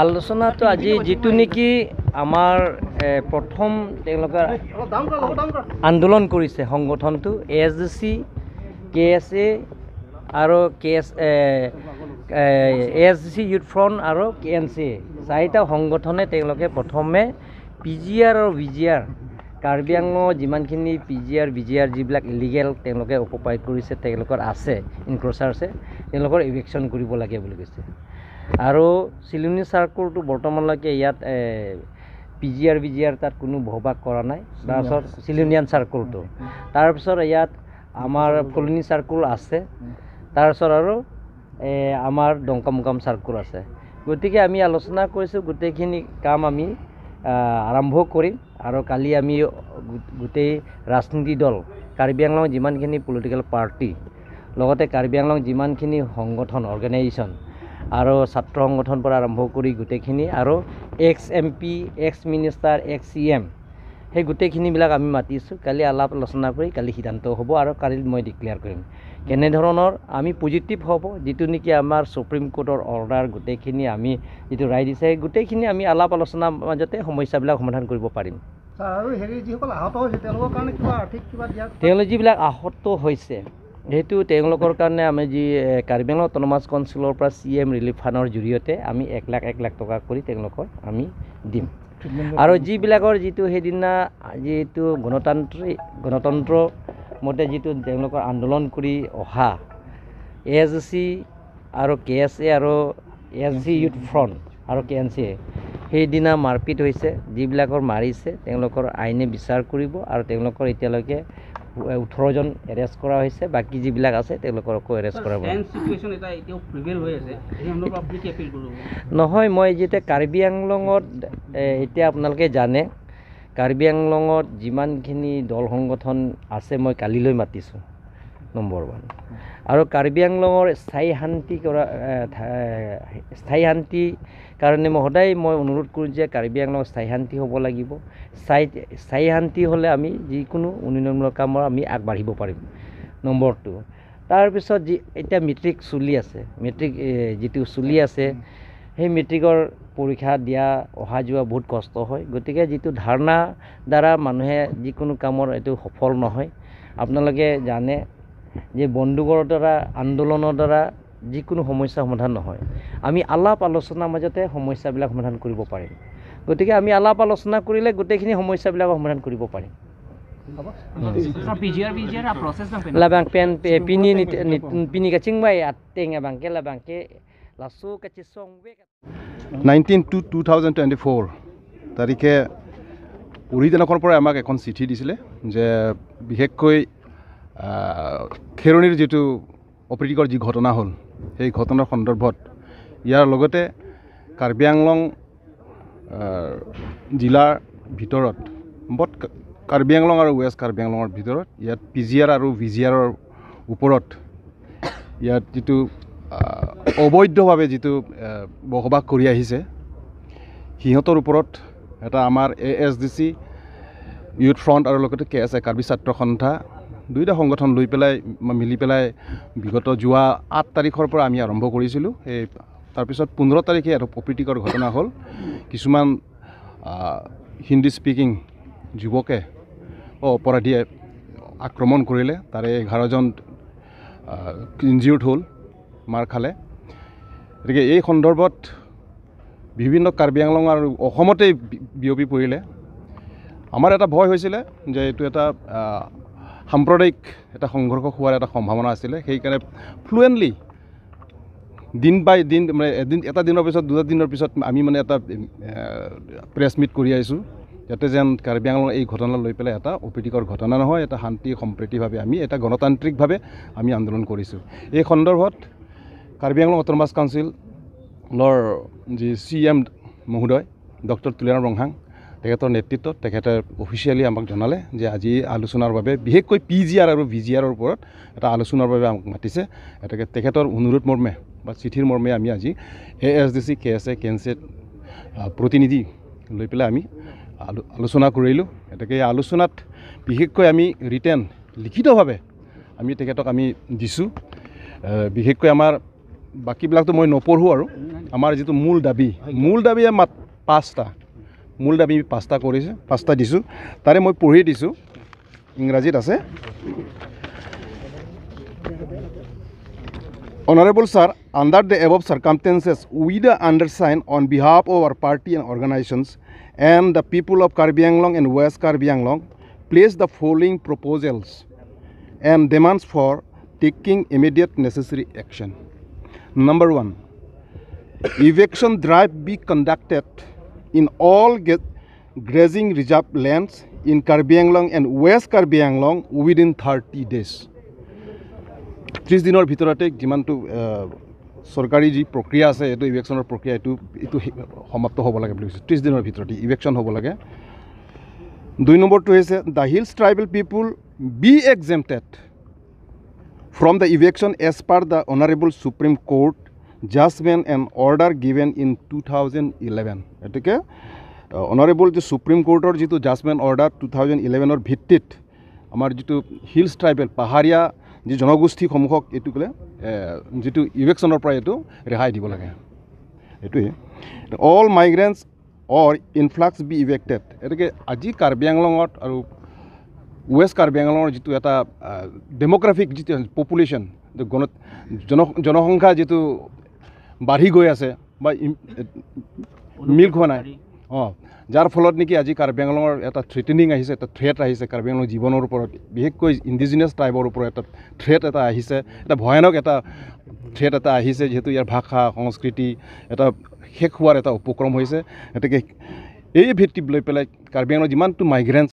আলোচনাটো আজি যিটো নেকি আমাৰ প্ৰথম তেওঁলোকে আন্দোলন কৰিছে সংগঠনটো ASDC, KSA আৰু ASDC ইউথ ফ্ৰণ্ট আৰু KNCA চাৰিটা সংগঠনে তেওঁলোকে প্ৰথমে PGR আৰু VGR কাৰ্বি আংলঙৰ যিমানখিনি PGR VGR যিবিলাক ইলিগেল তেওঁলোকে অকুপাই কৰিছে তেওঁলোকৰ আছে ইনক্ৰচাৰ আছে তেওঁলোকৰ ইভিকশ্যন কৰিব লাগে বুলি কৈছে আৰু চিলুনি চাৰ্কুলটো বৰ্তমানলৈকে ইয়াত PGR VGR তাত কোনো বহবাস কৰা নাই তাৰপিছত চিলুনিয়ান চাৰ্কুলটো তাৰপিছত ইয়াত আমাৰ ফুলনি চাৰ্কুল আছে তাৰপিছত আৰু আমাৰ দংকামুকাম চাৰ্কুল আছে গতিকে আমি আলোচনা কৰিছোঁ গোটেইখিনি কাম আমি আৰম্ভ কৰিম আৰু কালি আমি গোটেই ৰাজনীতি দল কাৰ্বি আংলঙৰ যিমানখিনি পলিটিকেল পাৰ্টি লগতে কাৰ্বি আংলং যিমানখিনি সংগঠন অৰ্গেনাইজেশ্যন আৰু ছাত্ৰ সংগঠন পৰা আৰম্ভ কৰি গোটেইখিনি আৰু ex-MP ex-মিনিষ্টাৰ ex-CM সেই গোটেইখিনিবিলাক আমি মাতিছোঁ কালি আলাপ আলোচনা কৰি কালি সিদ্ধান্ত হ'ব আৰু কালি মই ডিক্লেয়াৰ কৰিম কেনেধৰণৰ আমি পজিটিভ হ'ব যিটো নেকি আমাৰ সুপ্ৰিম কোৰ্টৰ অৰ্ডাৰ গোটেইখিনি আমি যিটো ৰায় দিছে গোটেইখিনি আমি আলাপ আলোচনাৰ মাজতে সমস্যাবিলাক সমাধান কৰিব পাৰিম আৰু হেৰি যিসকল আহত হৈছে তেওঁলোকৰ কাৰণে কিবা আৰ্থিক কিবা দিয়া তেওঁলোক যিবিলাক আহত হৈছে যেহেতু তেওঁলোকৰ কাৰণে আমি যি কাৰ্বি আংলং অট'নমাছ কাউন্সিলৰ পৰা CM ৰিলিফ ফাণ্ডৰ জৰিয়তে আমি 1 লাখ টকা কৰি তেওঁলোকক আমি দিম আৰু যিবিলাকৰ যিটো সেইদিনা যিটো গণতন্ত্ৰ মতে যিটো তেওঁলোকৰ আন্দোলন কৰি অহা ASDC আৰু KSA আৰু ASDC ইউথ ফ্ৰণ্ট আৰু KNCA সেইদিনা মাৰপিট হৈছে যিবিলাকৰ মাৰিছে তেওঁলোকৰ আইনে বিচাৰ কৰিব আৰু তেওঁলোকৰ এতিয়ালৈকে 18 জন এৰেষ্ট কৰা হৈছে বাকি যিবিলাক আছে তেওঁলোককো এৰেষ্ট কৰা হ'ব নহয় মই যেতিয়া কাৰ্বি আংলঙত এতিয়া আপোনালোকে জানে কাৰ্বি আংলঙত যিমানখিনি দল সংগঠন আছে মই কালিলৈ মাতিছোঁ নম্বৰ 1 আৰু কাৰ্বি আংলঙৰ স্থায়ী শান্তি কাৰণে মই সদায় মই অনুৰোধ কৰোঁ যে কাৰ্বি আংলঙৰ স্থায়ী শান্তি হ'ব লাগিব স্থায়ী শান্তি হ'লে আমি যিকোনো উন্নয়নমূলক কামৰ আমি আগবাঢ়িব পাৰিম নম্বৰ 2 তাৰপিছত এতিয়া মেট্ৰিক চলি আছে যিটো চলি আছে সেই মেট্ৰিকৰ পৰীক্ষা দিয়া অহা যোৱা বহুত কষ্ট হয় গতিকে যিটো ধাৰণা দ্বাৰা মানুহে যিকোনো কামৰ এইটো সফল নহয় আপোনালোকে জানে যে বন্দুকৰ দ্বাৰা আন্দোলনৰ দ্বাৰা যিকোনো সমস্যা সমাধান নহয় আমি আলাপ আলোচনাৰ মাজতে সমস্যাবিলাক সমাধান কৰিব পাৰিম গতিকে আমি আলাপ আলোচনা কৰিলে গোটেইখিনি সমস্যাবিলাক সমাধান কৰিব পাৰিম labang pen pini pini kacing mai ateng abang ke labang ke lasu kachisong we 19/2/2024 তাৰিখে উৰিজনকৰ পৰা আমাক এখন চিঠি দিছিলে যে বিশেষকৈ খেৰণিৰ যেটো অপ্ৰীতিকৰ যি ঘটনা হ'ল সেই ঘটনাৰ সন্দৰ্ভত ইয়াৰ লগতে কাৰ্বি আংলং জিলাৰ ভিতৰত কাৰ্বি আংলং আৰু ৱেষ্ট কাৰ্বি আংলঙৰ ভিতৰত ইয়াত PGR আৰু VGRৰ ওপৰত ইয়াত যেটো অবৈধভাৱে যেটো বসবাস কৰি আহিছে সিহঁতৰ ওপৰত এটা আমাৰ ASDC ইউথ ফ্ৰণ্ট আৰু লগতে KSA কাৰ্বি ছাত্ৰ সন্থা দুইটা সংগঠন লৈ পেলাই মিলি পেলাই বিগত যোৱা 8 তাৰিখৰ পৰা আমি আৰম্ভ কৰিছিলোঁ এই তাৰপিছত 15 তাৰিখে আৰু অপ্ৰীতিকৰ ঘটনা হ'ল কিছুমান হিন্দী স্পিকিং যুৱকে অপৰাধীয়ে আক্ৰমণ কৰিলে তাৰে 11 জন ইনজিউৰ্ড হ'ল মাৰ খালে গতিকে এই সন্দৰ্ভত বিভিন্ন কাৰ্বি আংলং আৰু অসমতে বিয়পি পৰিলে আমাৰ এটা ভয় হৈছিলে যে এইটো এটা সাম্প্ৰদায়িক এটা সংঘৰ্ষ হোৱাৰ এটা সম্ভাৱনা আছিলে সেইকাৰণে ফ্লুৱেণ্টলি দিন বাই দিন মানে এটা দিনৰ পিছত দুটা দিনৰ পিছত আমি মানে এটা প্ৰেছ মিট কৰি আহিছোঁ যাতে যেন কাৰ্বি আংলং এই ঘটনা লৈ পেলাই এটা অপ্ৰীতিকৰ ঘটনা নহয় এটা শান্তি সম্প্ৰীতিভাৱে আমি এটা গণতান্ত্ৰিকভাৱে আমি আন্দোলন কৰিছোঁ এই সন্দৰ্ভত কাৰ্বি আংলং অট'নমাছ কাউন্সিলৰ যি CM মহোদয় ডক্টৰ তুলিৰাম ৰংহাং তেখেতৰ নেতৃত্বত তেখেতে অফিচিয়েলি আমাক জনালে যে আজি আলোচনাৰ বাবে বিশেষকৈ PGR আৰু VGRৰ ওপৰত এটা আলোচনাৰ বাবে আমাক মাতিছে তেখেতৰ অনুৰোধ মৰ্মে বা চিঠিৰ মৰ্মে আমি আজি ASDC KSA KNCA প্ৰতিনিধি লৈ পেলাই আমি আলোচনা কৰিলোঁ এটাকে আলোচনাত বিশেষকৈ আমি ৰিটেন লিখিতভাৱে আমি তেখেতক আমি দিছোঁ বিশেষকৈ আমাৰ বাকীবিলাকতো মই নপঢ়োঁ আৰু আমাৰ যিটো মূল দাবী মূল দাবী পাঁচটা কৰিছে, পাঁচটা দিছোঁ, তাৰে মই পঢ়ি দিছোঁ, ইংৰাজীত আছে। Honorable Sir, under the above circumstances, we the undersign on behalf of our party and organizations and the people of Karbi Anglong and West Karbi Anglong place the following proposals and demands for taking immediate necessary action. Number 1, eviction drive be conducted in all grazing reserve lands in Karbi Anglong and West Karbi Anglong within 30 days. 30 দিনৰ ভিতৰতে যিমানটো চৰকাৰী যি প্ৰক্ৰিয়া আছে এইটো ইভেকশ্যনৰ প্ৰক্ৰিয়া এইটো সমাপ্ত হ'ব লাগে বুলি কৈছে। 30 দিনৰ ভিতৰতে ইভেকশ্যন হ'ব লাগে। 2 নম্বৰটো হৈছে the hills tribal people be exempted from the eviction as per the Honorable Supreme Court judgment and order given in 2011. এটাকে Honorable যে Supreme Courtৰ যিটো judgment order 2011ৰ ভিত্তিত আমাৰ যিটো হিলছ ট্ৰাইবেল পাহাৰীয়া যি জনগোষ্ঠীসমূহক এইটো ক'লে যিটো ইভেকশ্যনৰ পৰা এইটো ৰেহাই দিব লাগে। এইটোৱে অল মাইগ্ৰেণ্টছ অৰ ইনফ্লাক্স বি ইভেক্টেড। এটাকে আজি কাৰ্বি আংলঙত আৰু ৱেষ্ট কাৰ্বি আংলঙৰ যিটো এটা ডেম'গ্ৰাফিক যিটো পপুলেশ্যন জনসংখ্যা যিটো বাঢ়ি গৈ আছে বা মিল খোৱা নাই, যাৰ ফলত নেকি আজি কাৰ্বি আংলঙৰ এটা থ্ৰেটেনিং আহিছে, এটা থ্ৰেট আহিছে কাৰ্বি আংলঙৰ জীৱনৰ ওপৰত, বিশেষকৈ ইণ্ডিজিনিয়াছ ট্ৰাইবৰ ওপৰত এটা থ্ৰেট এটা আহিছে, এটা ভয়ানক এটা থ্ৰেট এটা আহিছে, যিহেতু ইয়াৰ ভাষা সংস্কৃতি এটা শেষ হোৱাৰ এটা উপক্ৰম হৈছে। গতিকে এই ভিত্তিত লৈ পেলাই কাৰ্বি আংলঙৰ যিমানটো মাইগ্ৰেণ্টছ